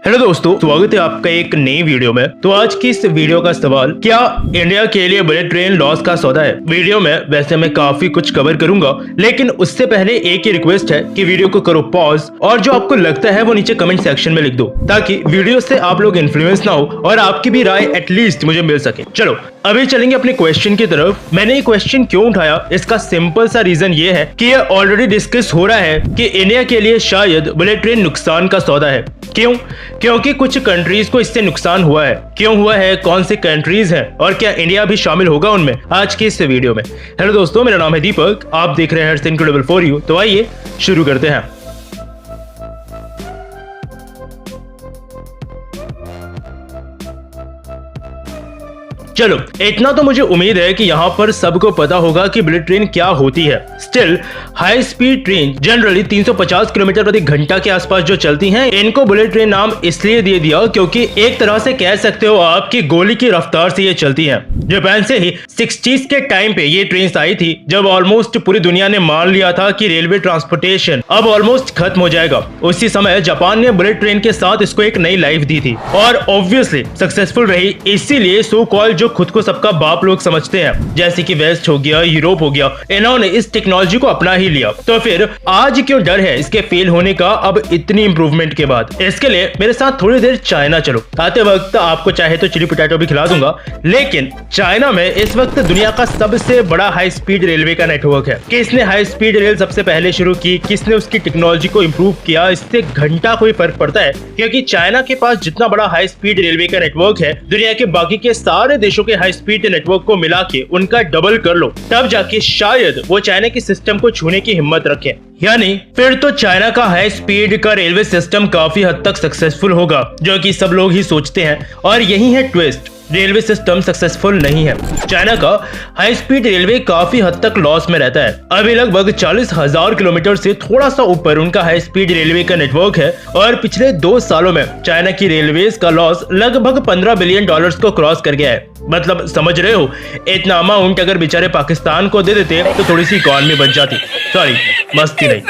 Hello दोस्तों, स्वागत है आपका एक नई वीडियो में। तो आज की इस वीडियो का सवाल, क्या इंडिया के लिए बुलेट ट्रेन लॉस का सौदा है। वीडियो में वैसे मैं काफी कुछ कवर करूंगा, लेकिन उससे पहले एक ही रिक्वेस्ट है कि वीडियो को करो पॉज और जो आपको लगता है वो नीचे कमेंट सेक्शन में लिख दो, ताकि वीडियो से आप लोग इन्फ्लुएंस ना हो और आपकी भी राय एटलीस्ट मुझे मिल सके। चलो अभी चलेंगे अपने क्वेश्चन की तरफ। मैंने ये क्वेश्चन क्यों उठाया, इसका सिंपल सा रीजन ये है कि ये ऑलरेडी डिस्कस हो रहा है कि इंडिया के लिए शायद बुलेट ट्रेन नुकसान का सौदा है। क्यों? क्योंकि कुछ कंट्रीज को इससे नुकसान हुआ है। क्यों हुआ है, कौन से कंट्रीज हैं और क्या इंडिया भी शामिल होगा उनमें, आज की इस वीडियो में। हेलो दोस्तों, मेरा नाम है दीपक, आप देख रहे हैं इट्स इनक्रेडिबल फॉर यू। तो आइए शुरू करते हैं। चलो इतना तो मुझे उम्मीद है कि यहाँ पर सबको पता होगा कि बुलेट ट्रेन क्या होती है। Still high speed train generally 350 kilometre प्रति घंटा के आसपास जो चलती हैं, इनको बुलेट ट्रेन नाम इसलिए दे दिया क्योंकि एक तरह से कह सकते हो आप कि गोली की रफ्तार से ये चलती हैं। जापान से ही 60s के टाइम पे ये ट्रेन आई थी, जब ऑलमोस्ट पूरी दुनिया ने मान लिया था कि रेलवे ट्रांसपोर्टेशन अब ऑलमोस्ट खत्म हो जाएगा। उसी समय जापान ने बुलेट ट्रेन के साथ इसको एक नई लाइफ दी थी और ऑब्वियसली सक्सेसफुल रही। इसीलिए सो कॉल जो खुद को सबका बाप लोग समझते हैं, जैसे कि वेस्ट हो गया, यूरोप हो गया, इन्होंने इस टेक्नोलॉजी को अपना ही लिया। तो फिर आज क्यों डर है इसके फेल होने का अब इतनी इंप्रूवमेंट के बाद। इसके लिए मेरे साथ थोड़ी देर चाइना चलो। आते वक्त आपको चाहे तो चिली पोटैटो भी खिला दूंगा, लेकिन चाइना में इस वक्त दुनिया का सबसे बड़ा हाई स्पीड रेलवे का नेटवर्क है। किसने हाई स्पीड रेल सबसे पहले शुरू की, किसने उसकी टेक्नोलॉजी को इम्प्रूव किया, इससे घंटा कोई फर्क पड़ता है, क्योंकि चाइना के पास जितना बड़ा हाई स्पीड रेलवे का नेटवर्क है, दुनिया के बाकी के सारे देशों के हाई स्पीड नेटवर्क को मिला के उनका डबल कर लो, तब जाके शायद वो चाइना के सिस्टम को छूने की हिम्मत रखें। यानी फिर तो चाइना का हाई स्पीड का रेलवे सिस्टम काफी हद तक सक्सेसफुल होगा, जो कि सब लोग ही सोचते हैं। और यही है ट्विस्ट, रेलवे सिस्टम सक्सेसफुल नहीं है। चाइना का हाई स्पीड रेलवे काफी हद तक लॉस में रहता है। अभी लगभग 40,000 किलोमीटर से थोड़ा सा ऊपर उनका हाई स्पीड रेलवे का नेटवर्क है और पिछले 2 सालों में चाइना की रेलवेज का लॉस लगभग $15 बिलियन को क्रॉस कर गया है। मतलब समझ रहे हो, इतना अमाउंट अगर बेचारे पाकिस्तान को दे देते तो थोड़ी सी इकॉनमी बच जाती। सॉरी, मस्ती नहीं।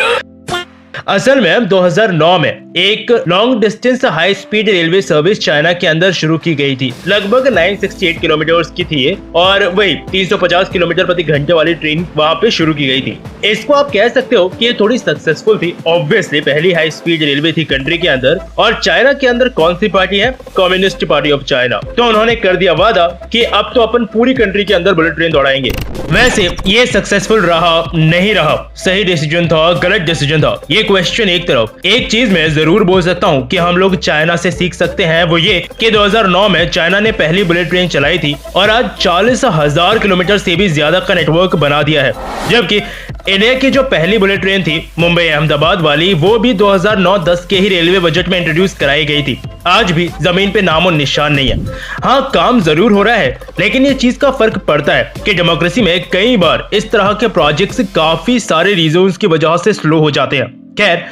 असल में 2009 में एक long distance high speed railway service China के अंदर शुरू की गई थी। लगभग 968 किलोमीटर की थी ये, और वही 350 किलोमीटर प्रति घंटे वाली ट्रेन वहां पे शुरू की गई थी। इसको आप कह सकते हो कि ये थोड़ी सक्सेसफुल थी। ऑब्वियसली पहली हाई स्पीड रेलवे थी कंट्री के अंदर, और चाइना के अंदर कौन सी पार्टी है, कम्युनिस्ट पार्टी ऑफ चाइना। तो उन्होंने कर दिया वादा कि अब तो अपन पूरी कंट्री के अंदर बुलेट ट्रेन दौड़ाएंगे। वैसे ये सक्सेसफुल रहा नहीं रहा, सही डिसीजन था, गलत डिसीजन था, ये क्वेश्चन एक तरफ। एक चीज मैं जरूर बोल सकता हूँ कि हम लोग चाइना से सीख सकते हैं, वो ये कि 2009 में चाइना ने पहली बुलेट ट्रेन चलाई थी और आज 40,000 किलोमीटर से भी ज्यादा का नेटवर्क बना दिया है। जबकि इंडिया की जो पहली बुलेट ट्रेन थी मुंबई अहमदाबाद वाली, वो भी 2009-10 के ही रेलवे बजट में इंट्रोड्यूस कराई गई थी। आज भी जमीन पे नामो निशान नहीं है। हाँ, काम जरूर हो रहा है, लेकिन ये चीज का फर्क पड़ता है कि डेमोक्रेसी में कई बार इस तरह के प्रोजेक्ट्स काफी सारे रीजंस की वजह से स्लो हो जाते हैं। खैर,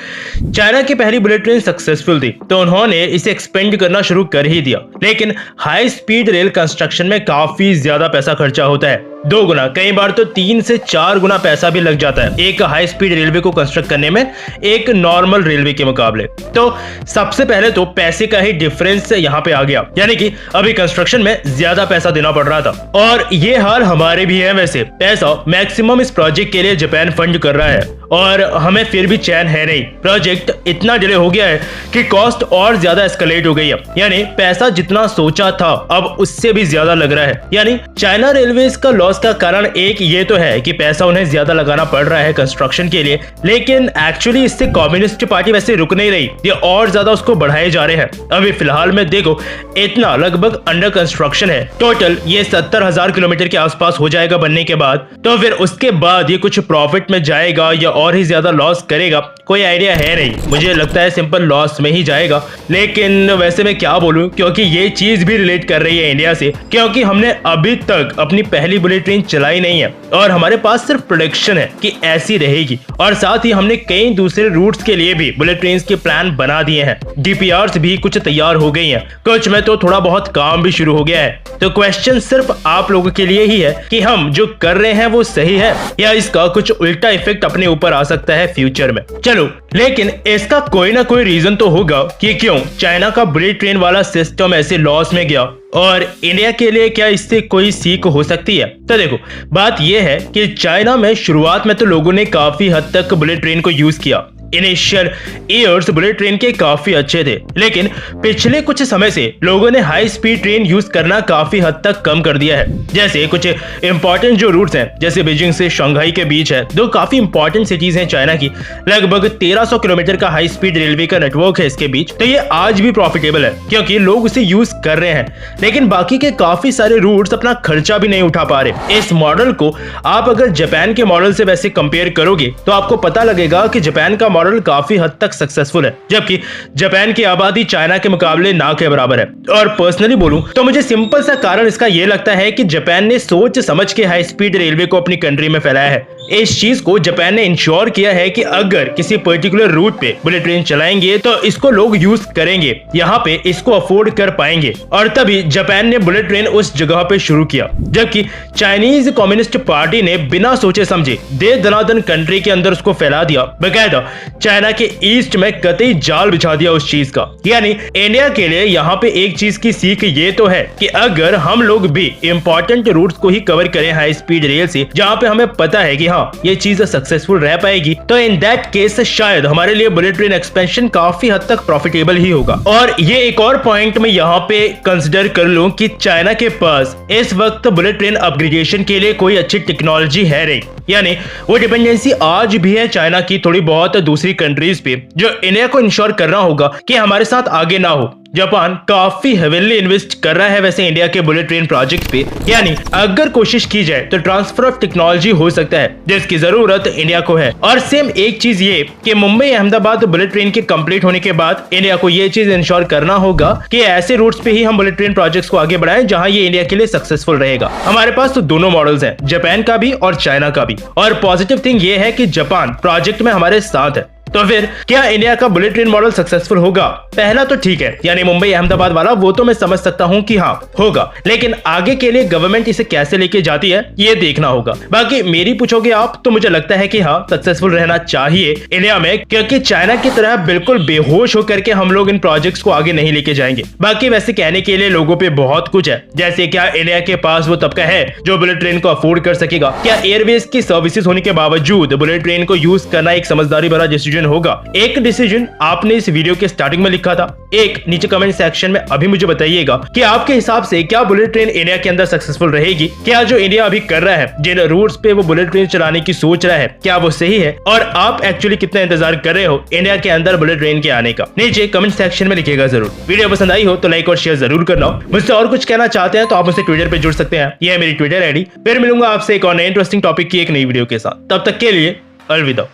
चाइना की पहली बुलेट ट्रेन सक्सेसफुल थी तो उन्होंने इसे एक्सपेंड करना शुरू कर ही दिया, लेकिन हाई स्पीड रेल कंस्ट्रक्शन में काफी ज्यादा पैसा खर्चा होता है। 2 गुना, कई बार तो 3 से 4 गुना पैसा भी लग जाता है एक हाई स्पीड रेलवे को कंस्ट्रक्ट करने में, एक नॉर्मल रेलवे के मुकाबले। तो सबसे पहले तो पैसे का ही डिफरेंस यहाँ पे आ गया, यानी कि अभी कंस्ट्रक्शन में ज्यादा पैसा देना पड़ रहा था। और ये हाल हमारे भी है। वैसे पैसा मैक्सिमम इस प्रोजेक्ट के लिए जापान फंड कर रहा है और हमें फिर भी चैन है नहीं। प्रोजेक्ट इतना डिले हो गया है कि कॉस्ट और ज्यादा एस्केलेट हो गई है, यानी पैसा जितना सोचा था अब उससे भी ज्यादा लग रहा है। यानी चाइना रेलवेज का लॉस का कारण एक ये तो है कि पैसा उन्हें ज्यादा लगाना पड़ रहा है कंस्ट्रक्शन के लिए, लेकिन एक्चुअली इससे कम्युनिस्ट पार्टी वैसे रुक नहीं रही, ये और ज्यादा उसको बढ़ाए जा रहे हैं। अभी फिलहाल में देखो, इतना लगभग अंडर कंस्ट्रक्शन है। टोटल ये 70,000 किलोमीटर के आसपास हो जाएगा बनने के बाद। तो फिर उसके बाद ये कुछ प्रॉफिट में जाएगा या और ही ज्यादा लॉस करेगा, कोई आइडिया है नहीं। मुझे लगता है सिंपल लॉस में ही जाएगा, लेकिन वैसे मैं क्या बोलूं, क्योंकि ये चीज भी रिलेट कर रही है इंडिया से, क्योंकि हमने अभी तक अपनी पहली बुलेट ट्रेन चलाई नहीं है और हमारे पास सिर्फ प्रोडिक्शन है कि ऐसी रहेगी। और साथ ही हमने कई दूसरे रूट्स के लिए भी बुलेट ट्रेन के प्लान बना दिए हैं। डीपीआरस भी कुछ तैयार हो गई हैं, कुछ में तो थोड़ा बहुत काम भी शुरू हो गया है। तो क्वेश्चन सिर्फ आप लोगों के लिए ही है कि हम जो कर रहे हैं वो सही है या इसका कुछ उल्टा इफेक्ट अपने ऊपर ऊपर आ सकता है फ्यूचर में। चलो, लेकिन इसका कोई ना कोई रीजन तो होगा कि क्यों चाइना का बुलेट ट्रेन वाला सिस्टम ऐसे लॉस में गया, और इंडिया के लिए क्या इससे कोई सीख हो सकती है। तो देखो, बात यह है कि चाइना में शुरुआत में तो लोगों ने काफी हद तक बुलेट ट्रेन को यूज किया। इनिशियल ईयर्स बुलेट ट्रेन के काफी अच्छे थे, लेकिन पिछले कुछ समय से लोगों ने हाई स्पीड ट्रेन यूज करना काफी हद तक कम कर दिया है। जैसे कुछ इंपॉर्टेंट जो रूट्स हैं, जैसे बीजिंग से शंघाई के बीच है, दो काफी इंपॉर्टेंट सिटीज हैं चाइना की, लगभग 1300 किलोमीटर का हाई स्पीड रेलवे का नेटवर्क है इसके बीच। तो ये आज भी प्रॉफिटेबल है क्योंकि लोग उसे यूज कर रहे हैं, लेकिन बाकी के काफी सारे रूट्स अपना खर्चा भी नहीं उठा पा रहे। इस मॉडल को आप अगर जापान के मॉडल से वैसे कंपेयर करोगे तो आपको पता लगेगा कि जापान का मॉडल काफी हद तक सक्सेसफुल है, जबकि जापान की आबादी चाइना के मुकाबले ना के बराबर है। और पर्सनली बोलूं तो मुझे सिंपल सा कारण इसका यह लगता है कि जापान ने सोच समझ के हाई स्पीड रेलवे को अपनी कंट्री में फैलाया है। इस चीज को जापान ने इंश्योर किया है कि अगर किसी पर्टिकुलर रूट पे बुलेट ट्रेन चलाएंगे तो इसको लोग यूज करेंगे, यहाँ पे इसको अफोर्ड कर पाएंगे, और तभी जापान ने बुलेट ट्रेन उस जगह पे शुरू किया। जबकि चाइनीज कम्युनिस्ट पार्टी ने बिना सोचे समझे दे दनादन कंट्री के अंदर उसको फैला दिया, बकायदा चाइना के ईस्ट में कतई जाल बिछा दिया उस चीज का। यानी इंडिया के लिए यहाँ पे एक चीज की सीख ये तो है कि अगर हम लोग भी इंपॉर्टेंट रूट्स को ही कवर करें हाई स्पीड रेल से, जहाँ पे हमें पता है कि हाँ ये चीज सक्सेसफुल रह पाएगी, तो इन दैट केस शायद हमारे लिए बुलेट ट्रेन एक्सपेंशन काफी हद तक प्रॉफिटेबल ही होगा। और ये एक और पॉइंट में यहाँ पे कंसिडर कर लूं कि चाइना के पास इस वक्त बुलेट ट्रेन अपग्रेडेशन के लिए कोई अच्छी टेक्नोलॉजी है नहीं, यानी वो डिपेंडेंसी आज भी है चाइना की थोड़ी बहुत दूसरी कंट्रीज पे, जो इंडिया को इंश्योर करना होगा कि हमारे साथ आगे ना हो। जापान काफी हेवीली इन्वेस्ट कर रहा है वैसे इंडिया के बुलेट ट्रेन प्रोजेक्ट पे, यानी अगर कोशिश की जाए तो ट्रांसफर ऑफ टेक्नोलॉजी हो सकता है जिसकी जरूरत इंडिया को है। और सेम एक चीज ये कि मुंबई अहमदाबाद बुलेट ट्रेन के कंप्लीट होने के बाद इंडिया को ये चीज इंश्योर करना होगा कि ऐसे रूट्स पे ही हम बुलेट ट्रेन प्रोजेक्ट्स को आगे बढ़ाएं जहां ये इंडिया के लिए सक्सेसफुल रहेगा। हमारे पास तो दोनों मॉडल्स हैं, जापान का भी और चाइना का भी, और पॉजिटिव थिंग ये है कि जापान प्रोजेक्ट में हमारे साथ है। तो फिर क्या इंडिया का बुलेट ट्रेन मॉडल सक्सेसफुल होगा? पहला तो ठीक है, यानी मुंबई अहमदाबाद वाला, वो तो मैं समझ सकता हूँ कि हाँ होगा, लेकिन आगे के लिए गवर्नमेंट इसे कैसे लेके जाती है ये देखना होगा। बाकी मेरी पूछोगे आप तो मुझे लगता है कि हाँ सक्सेसफुल रहना चाहिए इंडिया में, क्योंकि चाइना की तरह बिल्कुल बेहोश होकर के हम लोग इन प्रोजेक्ट्स को आगे नहीं लेके जाएंगे। बाकी वैसे कहने के लिए लोगों पे बहुत कुछ है, जैसे क्या इंडिया के पास वो तबका है जो बुलेट ट्रेन को अफोर्ड कर सकेगा? क्या एयरवेज की सर्विसेज होने के बावजूद बुलेट ट्रेन को यूज करना एक समझदारी भरा डिसीजन होगा? एक डिसीजन आपने इस वीडियो के स्टार्टिंग में लिखा था, एक नीचे कमेंट सेक्शन में अभी मुझे बताइएगा कि आपके हिसाब से क्या बुलेट ट्रेन इंडिया के अंदर सक्सेसफुल रहेगी? क्या जो इंडिया अभी कर रहा है, जिन रूट्स पे वो बुलेट ट्रेन चलाने की सोच रहा है, क्या वो सही है? और आप एक्चुअली कितना इंतजार कर रहे हो इंडिया के अंदर बुलेट ट्रेन के आने का? नीचे कमेंट सेक्शन में लिखिएगा जरूर। वीडियो पसंद आई हो तो लाइक और शेयर जरूर करना। मुझसे और कुछ कहना चाहते हैं तो आप मुझसे ट्विटर पे जुड़ सकते हैं, यह है मेरी ट्विटर आईडी। फिर मिलूंगा आपसे एक और नए इंटरेस्टिंग टॉपिक की एक नई वीडियो के साथ, तब तक के लिए अलविदा।